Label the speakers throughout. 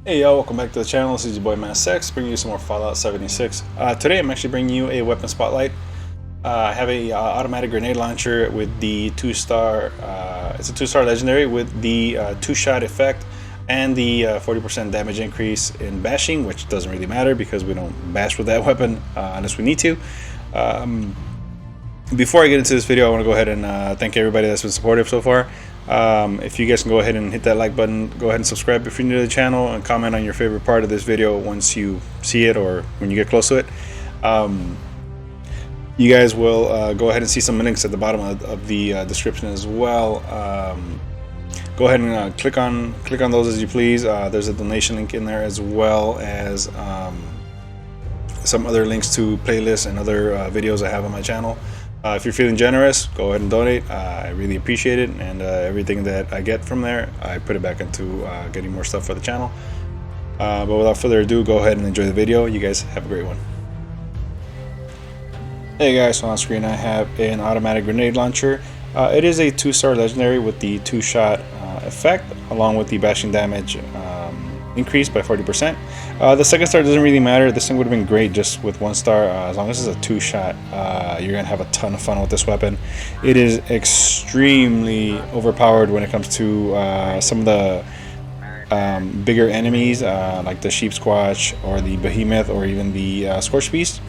Speaker 1: Hey y'all, welcome back to the channel. This is your boy Mass bringing you some more Fallout 76. Today I'm actually bringing you a weapon spotlight. I have a automatic grenade launcher with the 2-star, it's a 2-star legendary with the 2-shot effect and the 40% damage increase in bashing, which doesn't really matter because we don't bash with that weapon unless we need to. Before I get into this video, I want to go ahead and thank everybody that's been supportive so far. If you guys can go ahead and hit that like button, go ahead and subscribe if you're new to the channel, and comment on your favorite part of this video once you see it or when you get close to it. You guys will go ahead and see some links at the bottom of the description as well. Go ahead and click on those as you please. There's a donation link in there as well as some other links to playlists and other videos I have on my channel. If you're feeling generous, go ahead and donate. I really appreciate it, and everything that I get from there, I put it back into getting more stuff for the channel. But without further ado, go ahead and enjoy the video. You guys have a great one. Hey guys, so on screen I have an automatic grenade launcher. It is a 2-star legendary with the 2-shot effect, along with the bashing damage increased by 40%. The second star doesn't really matter. This thing would have been great just with 1 star. As long as it's a 2-shot, you're gonna have a ton of fun with this weapon. It is extremely overpowered when it comes to some of the bigger enemies, like the sheep squatch or the behemoth or even the scorch beast.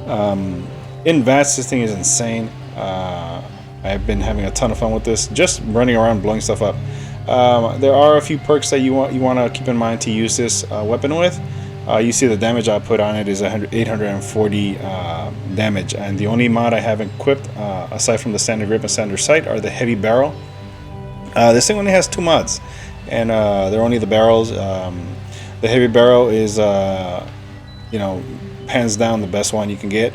Speaker 1: In VATS, this thing is insane. I've been having a ton of fun with this, just running around blowing stuff up. There are a few perks that you want to keep in mind to use this weapon with. You see the damage output on it is 840 damage, and the only mod I have equipped aside from the standard grip and standard sight are the heavy barrel. This thing only has 2 mods, and they're only the barrels. The heavy barrel is hands down the best one you can get.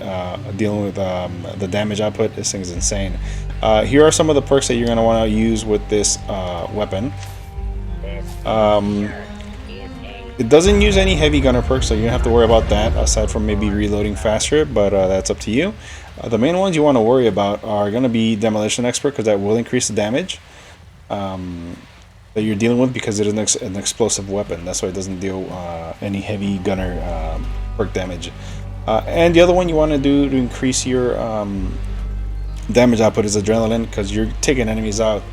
Speaker 1: Dealing with the damage output, this thing is insane. Here are some of the perks that you're going to want to use with this weapon. It doesn't use any heavy gunner perks, so you don't have to worry about that, aside from maybe reloading faster, but that's up to you. The main ones you want to worry about are going to be Demolition Expert, because that will increase the damage that you're dealing with, because it is an explosive weapon. That's why it doesn't deal any heavy gunner perk damage. And the other one you want to do to increase your damage output is Adrenaline, because you're taking enemies out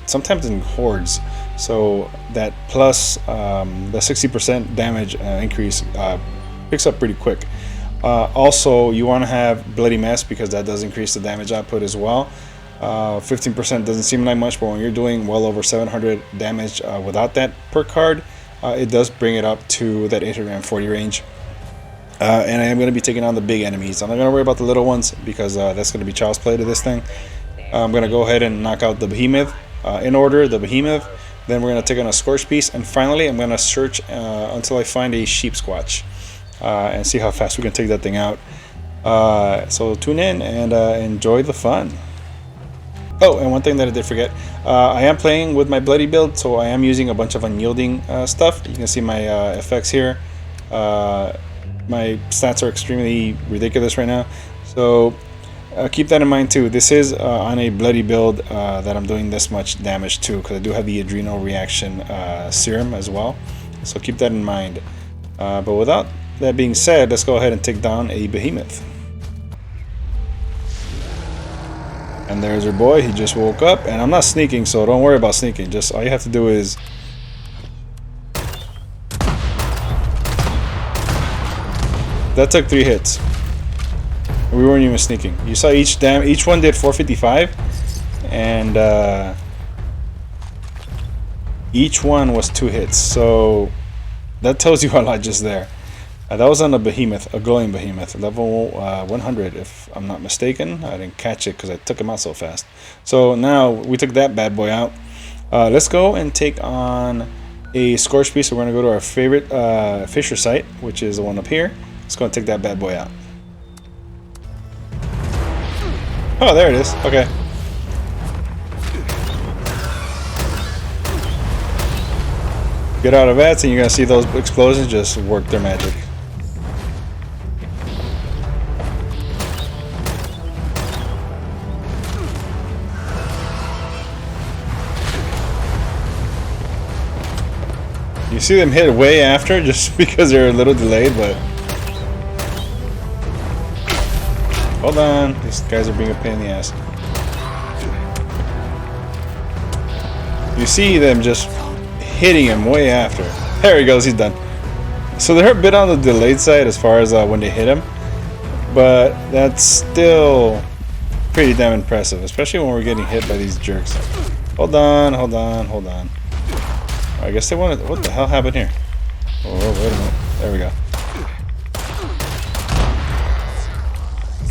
Speaker 1: sometimes in hordes, so that plus the 60% damage increase picks up pretty quick. Also, you want to have Bloody Mess, because that does increase the damage output as well. 15% doesn't seem like much, but when you're doing well over 700 damage without that perk card, it does bring it up to that 840 range. And I am going to be taking on the big enemies. I'm not going to worry about the little ones, because that's going to be child's play to this thing. I'm going to go ahead and knock out the behemoth in order. The behemoth, then we're going to take on a scorch beast, and finally I'm going to search until I find a sheep squatch and see how fast we can take that thing out. So tune in and enjoy the fun. Oh, and one thing that I did forget, I am playing with my bloody build, so I am using a bunch of unyielding stuff. You can see my effects here. My stats are extremely ridiculous right now, so keep that in mind too. This is on a bloody build that I'm doing this much damage to, because I do have the adrenal reaction serum as well, so keep that in mind. But without that being said, let's go ahead and take down a behemoth. And there's our boy. He just woke up, and I'm not sneaking, so don't worry about sneaking. Just all you have to do is that took 3 hits. We weren't even sneaking. You saw each one did 455, and each one was 2 hits. So that tells you a lot just there. That was on a behemoth, a glowing behemoth, level 100, if I'm not mistaken. I didn't catch it because I took him out so fast. So now we took that bad boy out. Let's go and take on a scorch beast. So we're going to go to our favorite fisher site, which is the one up here. Let's go and take that bad boy out. Oh, there it is. Okay. Get out of VATS, and you're going to see those explosions just work their magic. You see them hit way after just because they're a little delayed, but hold on, these guys are being a pain in the ass. You see them just hitting him way after. There he goes, he's done. So they're a bit on the delayed side as far as when they hit him, but that's still pretty damn impressive, especially when we're getting hit by these jerks. Hold on, hold on, hold on. I guess they wanted. What the hell happened here? Oh, wait a minute. There we go.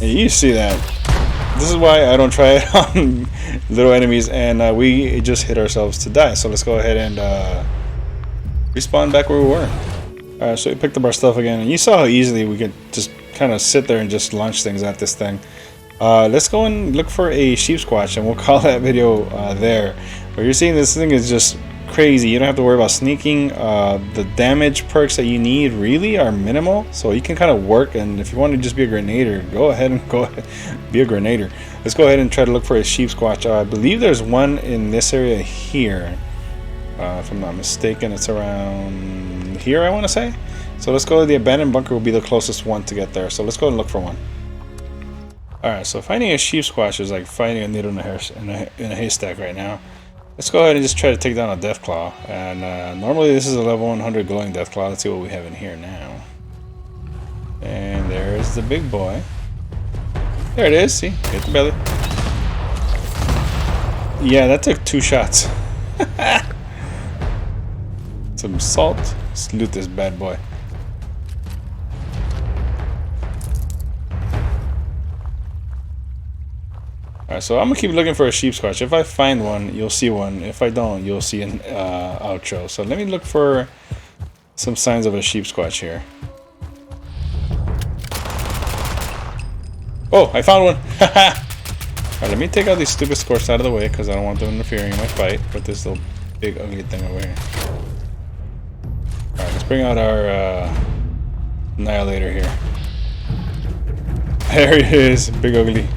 Speaker 1: And you see that. This is why I don't try it on little enemies, and we just hit ourselves to die. So let's go ahead and respawn back where we were. Alright, so we picked up our stuff again, and you saw how easily we could just kind of sit there and just launch things at this thing. Let's go and look for a sheep squatch, and we'll call that video there. But you're seeing this thing is just crazy. You don't have to worry about sneaking. The damage perks that you need really are minimal, so you can kind of work. And if you want to just be a grenader, go ahead and be a grenader. Let's go ahead and try to look for a sheep squatch. I believe there's one in this area here, if I'm not mistaken. It's around here, I want to say. So let's go to the abandoned bunker. Will be the closest one to get there, so let's go and look for one. Alright, so finding a sheep squatch is like finding a needle in a haystack right now. Let's go ahead and just try to take down a Deathclaw. And normally this is a level 100 glowing Deathclaw. Let's see what we have in here now. And there's the big boy. There it is. See? Hit the belly. Yeah, that took 2 shots. Some salt. Let's loot this bad boy. Alright, so I'm gonna keep looking for a sheep squatch. If I find one, you'll see one. If I don't, you'll see an outro. So let me look for some signs of a sheep squatch here. Oh, I found one! Alright, let me take out these stupid scorps out of the way because I don't want them interfering in my fight with this little big ugly thing over here. Alright, let's bring out our annihilator here. There he is, big ugly.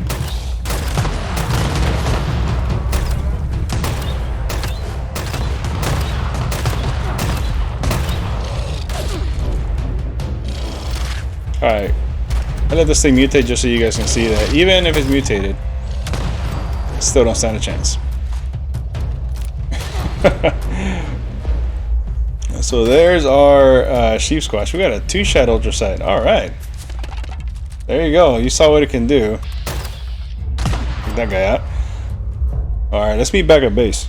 Speaker 1: Alright, I let this thing mutate just so you guys can see that even if it's mutated, it still don't stand a chance. So there's our sheep squatch. We got a 2-shot ultra sight. Alright. There you go. You saw what it can do. Get that guy out. Alright, let's meet back at base.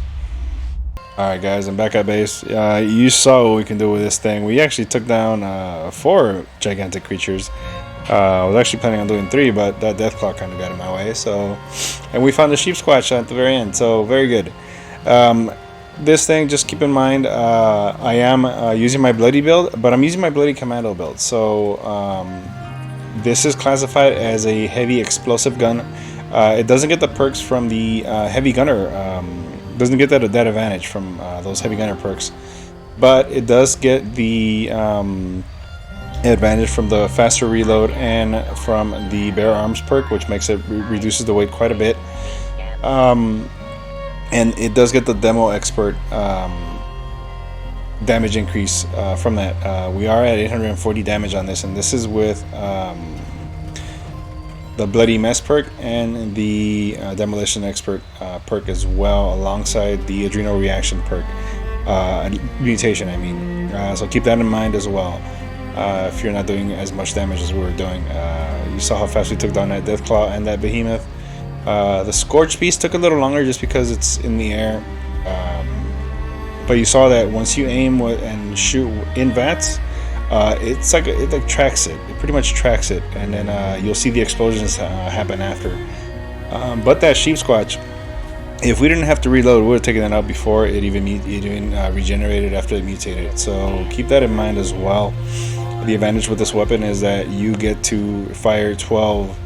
Speaker 1: Alright guys, I'm back at base. You saw what we can do with this thing. We actually took down 4 gigantic creatures. I was actually planning on doing 3, but that Deathclaw kind of got in my way. So, and we found the sheep squatch at the very end, so very good. This thing, just keep in mind, I am using my bloody build, but I'm using my bloody commando build. So this is classified as a heavy explosive gun. It doesn't get the perks from the heavy gunner. Doesn't get that advantage from those heavy gunner perks, but it does get the advantage from the faster reload and from the bare arms perk, which makes it reduces the weight quite a bit. And it does get the demo expert damage increase from that. We are at 840 damage on this, and this is with the bloody mess perk and the demolition expert perk as well, alongside the adrenal reaction perk mutation, I mean. So keep that in mind as well if you're not doing as much damage as we were doing. You saw how fast we took down that Deathclaw and that behemoth. The Scorch Beast took a little longer just because it's in the air, but you saw that once you aim and shoot in VATS, it's like it like tracks it. It pretty much tracks it, and then you'll see the explosions happen after. But that sheep squatch, if we didn't have to reload, we would have taken that out before it even regenerated after it mutated. So keep that in mind as well. The advantage with this weapon is that you get to fire 12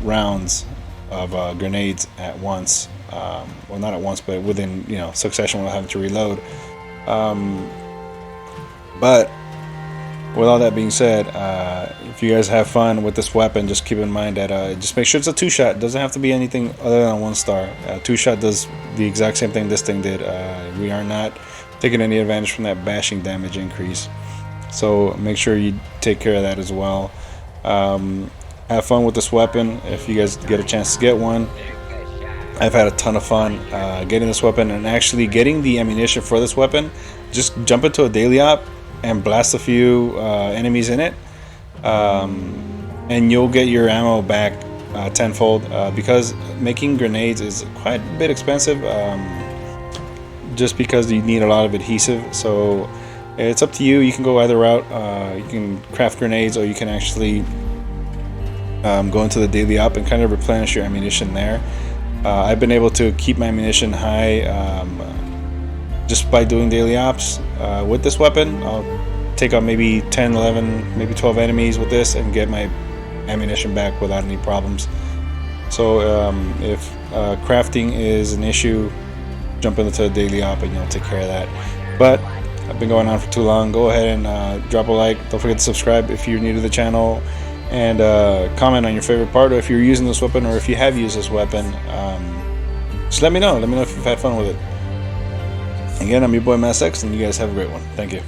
Speaker 1: rounds of grenades at once. Well, not at once, but within succession without having to reload. But with all that being said, if you guys have fun with this weapon, just keep in mind that just make sure it's a 2-shot. It doesn't have to be anything other than a 1-star. 2-shot does the exact same thing this thing did. We are not taking any advantage from that bashing damage increase. So make sure you take care of that as well. Have fun with this weapon if you guys get a chance to get one. I've had a ton of fun getting this weapon and actually getting the ammunition for this weapon. Just jump into a daily op and blast a few enemies in it, and you'll get your ammo back tenfold, because making grenades is quite a bit expensive, just because you need a lot of adhesive. So it's up to you. You can go either route. You can craft grenades, or you can actually go into the daily op and kind of replenish your ammunition there. I've been able to keep my ammunition high just by doing daily ops with this weapon. I'll take out maybe 10, 11, maybe 12 enemies with this and get my ammunition back without any problems. So if crafting is an issue, jump into the daily op and you'll take care of that. But I've been going on for too long. Go ahead and drop a like. Don't forget to subscribe if you're new to the channel, and comment on your favorite part, or if you're using this weapon, or if you have used this weapon. Just let me know if you've had fun with it. Again, I'm your boy MassX, and you guys have a great one. Thank you.